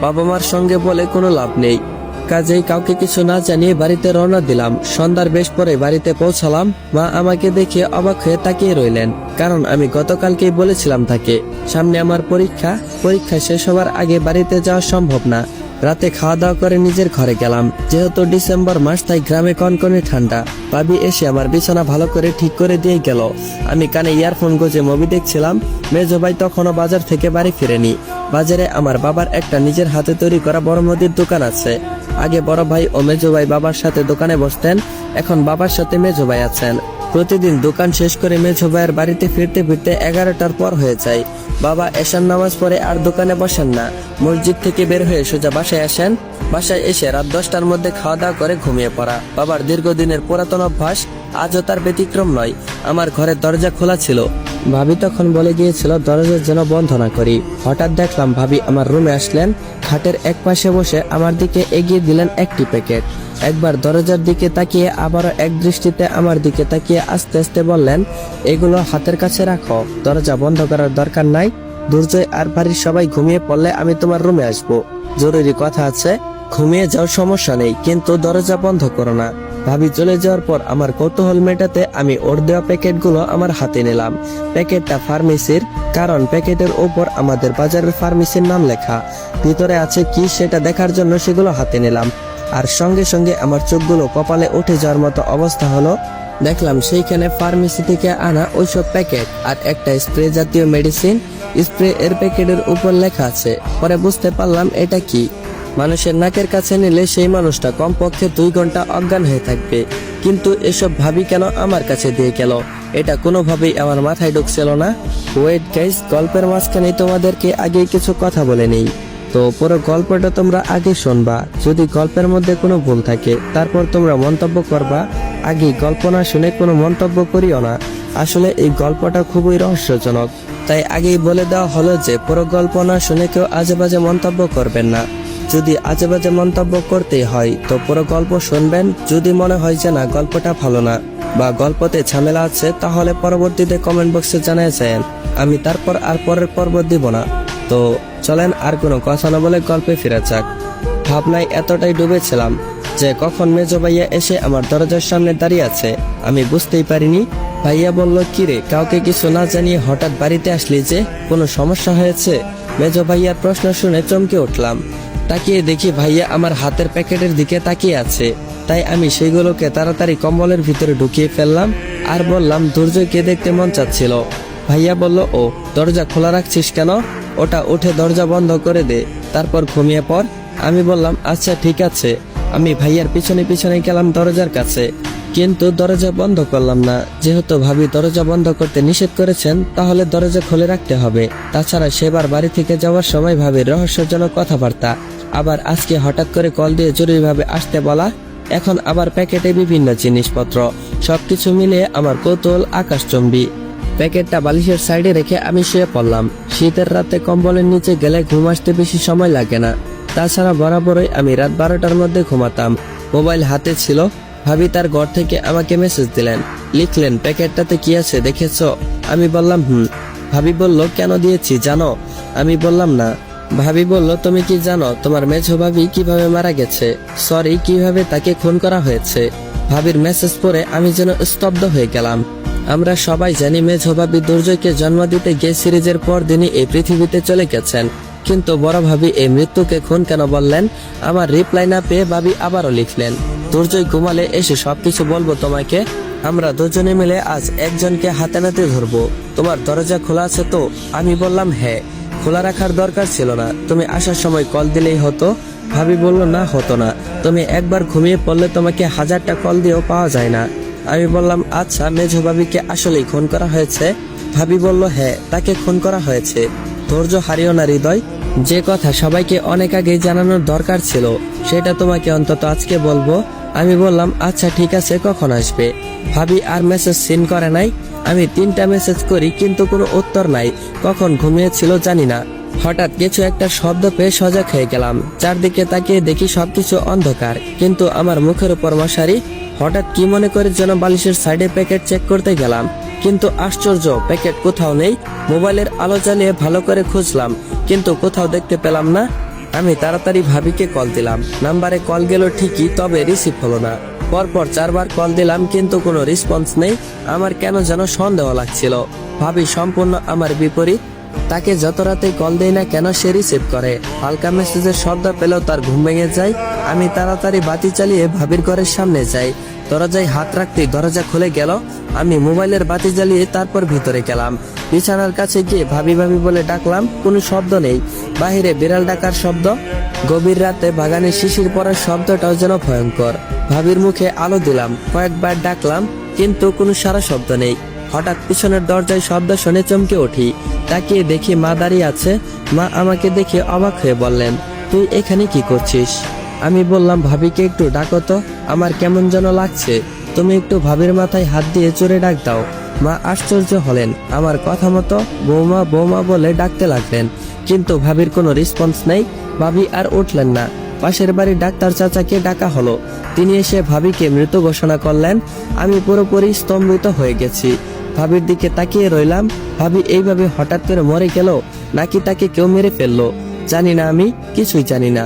বাবা মার সঙ্গে বলে কোনো লাভ নেই, কাজেই কাউকে কিছু না জানিয়ে বাড়িতে রওনা দিলাম। সন্ধ্যার বেশ পরে বাড়িতে পৌঁছালাম। মা আমাকে দেখে অবাক হয়ে তাকিয়ে রইলেন, কারণ আমি গতকালকেই বলেছিলাম তাকে সামনে আমার পরীক্ষা শেষ হওয়ার আগে বাড়িতে যাওয়া সম্ভব না। রাতে খাওয়া দাওয়া করে নিজের ঘরে গেলাম। যেহেতু ডিসেম্বর মাস, তাই গ্রামে কনকনে ঠান্ডা। ভাবি এসে আমার বিছানা ভালো করে ঠিক করে দিয়ে গেল। আমি কানে ইয়ারফোন গুঁজে মুভি দেখছিলাম। মেজো ভাই তখনও বাজার থেকে বাড়ি ফিরেনি। বাজারে আমার বাবার একটা নিজের হাতে তৈরি করা বড় মুদির দোকান আছে। আগে বড় ভাই ও মেজো ভাই বাবার সাথে দোকানে বসতেন, এখন বাবার সাথে মেজো ভাই আছেন। প্রতিদিন দোকান শেষ করে মেজো ভাইয়ের বাড়িতে ফিরতে ফিরতে 11টার পর হয়ে যায়। বাবা এশার নামাজ পড়ে আর দোকানে বসেন না, মসজিদ থেকে বের হয়ে সোজা বাসায় আসেন। বাসায় এসে রাত 10টার মধ্যে খাওয়া দাওয়া করে ঘুমিয়ে পড়া বাবার দীর্ঘদিনের পুরাতন অভ্যাস, আজও তার ব্যতিক্রম নয়। আমার ঘরের দরজা খোলা ছিল। ভাবি তখন বলে গিয়েছিল দরজা যেন বন্ধ না করি। হঠাৎ দেখলাম ভাবি আমার রুমে আসলেন, খাটের এক পাশে বসে আমার দিকে এগিয়ে দিলেন একটি প্যাকেট। একবার দরজার দিকে তাকিয়ে আবারও এক দৃষ্টিতে আমার দিকে তাকিয়ে আস্তে আস্তে বললেন, এগুলো হাতের কাছে রাখো, দরজা বন্ধ করার দরকার নাই। দুর্জয় আর বাড়ির সবাই ঘুমিয়ে পড়লে আমি তোমার রুমে আসবো, জরুরি কথা আছে। ঘুমিয়ে যাও, সমস্যা নেই, কিন্তু দরজা বন্ধ করো না। ভাবি চলে যাওয়ার পর আমার কৌতূহল মেটাতে আমি ওর দেওয়া প্যাকেটগুলো আমার হাতে নিলাম। প্যাকেটটা ফার্মেসির, কারণ প্যাকেটের ওপর আমাদের বাজারের ফার্মেসির নাম লেখা। ভিতরে আছে কি সেটা দেখার জন্য সেগুলো হাতে নিলাম। আর সঙ্গে সঙ্গে আমার চোখগুলো কপালে উঠে যাওয়ার মতো অবস্থা হলো। দেখলাম সেইখানে ফার্মেসি থেকে আনা ওইসব প্যাকেট আর একটা স্প্রে জাতীয় মেডিসিন। স্প্রে এর প্যাকেটের উপর লেখা আছে। পরে বুঝতে পারলাম এটা কি। মানুষের নাকের কাছে নিলে সেই মানুষটা কমপক্ষে 2 ঘন্টা অজ্ঞান হয়ে থাকবে, কিন্তু এসব ভাবি কেন আমার কাছে দিয়ে গেল, এটা কোনোভাবেই আমার মাথায় ঢুকছিল না। ওয়েট গাইস, গল্পের মাঝখানে তোমাদেরকে আগে কিছু কথা বলে নেই। তো পুরো গল্পটা তোমরা আগে শুনবা। যদি গল্পের মধ্যে কোনো ভুল থাকে তারপর তোমরা মন্তব্য করবা। আগে গল্প না শুনে কোনো মন্তব্য করিও না। আসলে এই গল্পটা খুবই রহস্যজনক, তাই আগেই বলে দেওয়া হলো যে পুরো গল্প না শুনে কেউ আজেবাজে মন্তব্য করবেন না। যদি আজেবাজে মন্তব্য করতেই হয় তো পুরো গল্প শুনবেন। যদি মনে হয় যে না গল্পটা ভালো না বা গল্পতে ঝামেলা আছে, তাহলে পরবর্তীতে কমেন্ট বক্সে জানিয়েছেন, আমি তারপর আর পরের পর্ব দিব না। তো চলেন আর কোনো কথা না বলে গল্পে ফিরে যাক। ভাবনায় এতটাই ডুবেছিলাম যে কখন মেজো ভাইয়া এসে আমার দরজার সামনে দাঁড়িয়ে আছে আমি বুঝতেই পারিনি। ভাইয়া বলল, কিরে, কাউকে কিছু না জানিয়ে হঠাৎ বাড়িতে আসলি যে, কোনো সমস্যা হয়েছে? মেজো ভাইয়ার প্রশ্ন শুনে চমকে উঠলাম। তাকিয়ে দেখি ভাইয়া আমার হাতের প্যাকেটের দিকে তাকিয়ে আছে। তাই আমি সেগুলোকে তাড়াতাড়ি কম্বলের ভিতরে ঢুকিয়ে ফেললাম আর বললাম, দুর্জয়কে দেখতে মন চাচ্ছিল। ভাইয়া বলল, ও দরজা খোলা রাখছিস কেন? ওটা উঠে দরজা বন্ধ করে দে, তারপর ঘুমিয়ে পড়। আমি বললাম, আচ্ছা ঠিক আছে। আমি ভাইয়ার পিছনে পিছনে গেলাম দরজার কাছে, কিন্তু দরজা বন্ধ করলাম না। যেহেতু ভাবি দরজা বন্ধ করতে নিষেধ করেছেন, তাহলে দরজা খুলে রাখতে হবে। তাছাড়া সেবার বাড়ি থেকে যাওয়ার সময় ভাবির রহস্যজনক কথাবার্তা, আবার আজকে হঠাৎ করে কল দিয়ে জরুরিভাবে আসতে বলা, এখন আবার প্যাকেটে বিভিন্ন জিনিসপত্র, সবকিছু মিলিয়ে আমার কৌতূহল আকাশচুম্বী। প্যাকেটটা বালিশের সাইডে রেখে আমি শুয়ে পড়লাম। শীতের রাতে কম্বলের নিচে গেলে ঘুম আসতে বেশি সময় লাগে না। তাছাড়া বরাবরই আমি রাত 12টার মধ্যে ঘুমাতাম। মোবাইল হাতে ছিল। ভাবি তার ঘর থেকে আমাকে মেসেজ দিলেন, লিখলেন, প্যাকেটটাতে কি আছে দেখেছো? আমি বললাম হুম। ভাবি বলল, কেন দিয়েছি জানো? আমি বললাম না। ভাবি বলল, তুমি কি জানো তোমার মেঝো ভাবি কিভাবে মারা গেছে? সরি, কিভাবে তাকে খুন করা হয়েছে? ভাবির মেসেজ পড়ে আমি যেন স্তব্ধ হয়ে গেলাম। আমরা সবাই জানি মেঝো ভাবি দুর্জয়কে জন্ম দিতে গিয়ে সিরিজের পর দিনই এই পৃথিবীতে চলে গেছেন, কিন্তু বড় ভাবি এই মৃত্যুকে খুন কেন বললেন? আমার রিপ্লাই না পেয়ে ভাবি আবারও লিখলেন, দুর্জয় ঘুমালে এসে সবকিছু বলবো তোমাকে। আমরা দুজনে মিলে আজ একজনকে হাতে নাতে ধরবো। তোমার দরজা খোলা আছে তো? আমি বললাম হ্যাঁ। খোলা রাখার দরকার ছিল না, তুমি আসার সময় কল দিলেই হতো। ভাবি বলল, না হতো না, তুমি একবার ঘুমিয়ে পড়লে তোমাকে 1000টা কল দিয়েও পাওয়া যায় না। আমি বললাম, আচ্ছা মেঝো ভাবিকে আসলেই খুন করা হয়েছে? ভাবি বলল, হ্যাঁ, তাকে খুন করা হয়েছে। ধৈর্য হারিও না হৃদয়, যে কথা সবাইকে অনেক আগেই জানানোর দরকার ছিল সেটা তোমাকে অন্তত আজকে বলবো। আমি বললাম, আচ্ছা ঠিক আছে, কখন আসবে? ভাবি আর মেসেজ সিন করে নাই। আমি 3টা মেসেজ করি কিন্তু কোনো উত্তর নাই। কখন ঘুমিয়েছিল জানি না। হঠাৎ কিছু একটা শব্দ পেয়ে সজাগ হয়ে গেলাম। চারদিকে তাকিয়ে দেখি সবকিছু অন্ধকার, কিন্তু আমার মুখের উপর মশারি। হঠাৎ কি মনে করে যেন বালিশের সাইডে প্যাকেট চেক করতে গেলাম, কিন্তু আশ্চর্য, প্যাকেট কোথাও নেই। মোবাইলের আলো জ্বালিয়ে ভালো করে খুঁজলাম, কিন্তু কোথাও দেখতে পেলাম না। আমি তাড়াতাড়ি ভাবিকে কল দিলাম। নাম্বারে কল গেল ঠিকই, তবে রিসিভ হলো না। পরপর 4 বার কল দিলাম কিন্তু কোনো রেসপন্স নেই। আমার কেন যেন সন্দেহ লাগছিল। ভাবি সম্পূর্ণ আমার বিপরীত। তাকে যত রাতেই কল দেই না কেন সে রিসিভ করে। হালকা মেসেজের শব্দ পেলেও তার ঘুম ভেঙে যায়। আমি তাড়াতাড়ি বাতি চালিয়ে ভাবির ঘরের সামনে যাই। দরজায় হাত রাখতেই দরজা খুলে গেল। আমি মোবাইলের বাতি জ্বালিয়ে তারপর ভিতরে গেলাম। বিছানার কাছে গিয়ে ভাবি ভাবি বলে ডাকলাম, কোনো শব্দ নেই। বাহিরে বিড়াল ডাকার শব্দ। গভীর রাতে বাগানে শিশির পড়ার শব্দটাও যেন ভয়ঙ্কর। ভাবির মুখে আলো দিলাম, কয়েকবার ডাকলাম কিন্তু কোনো সারা শব্দ নেই। হঠাৎ পিছনের দরজায় শব্দ শুনে চমকে উঠি। তাকিয়ে দেখি মা দাঁড়িয়ে আছে। মা আমাকে দেখে অবাক হয়ে বললেন, তুই এখানে কি করছিস? আমি বললাম, ভাবিকে একটু ডাকো তো, আমার কেমন যেন লাগছে। তুমি একটু ভাবির মাথায় হাত দিয়ে জোরে ডাক দাও। মা আশ্চর্য হলেন। আমার কথা মতো বৌমা বৌমা বলে ডাকতে লাগলেন, কিন্তু ভাবির কোনো রেসপন্স নেই। ভাবি আর উঠলেন না। পাশের বাড়ির ডাক্তার চাচাকে ডাকা হলো। তিনি এসে ভাবিকে মৃত ঘোষণা করলেন। আমি পুরোপুরি স্তম্ভিত হয়ে গেছি। ভাবির দিকে তাকিয়ে রইলাম। ভাবি এইভাবে হঠাৎ করে মরে গেল, নাকি তাকে কেউ মেরে ফেললো? জানি না, আমি কিছুই জানি না।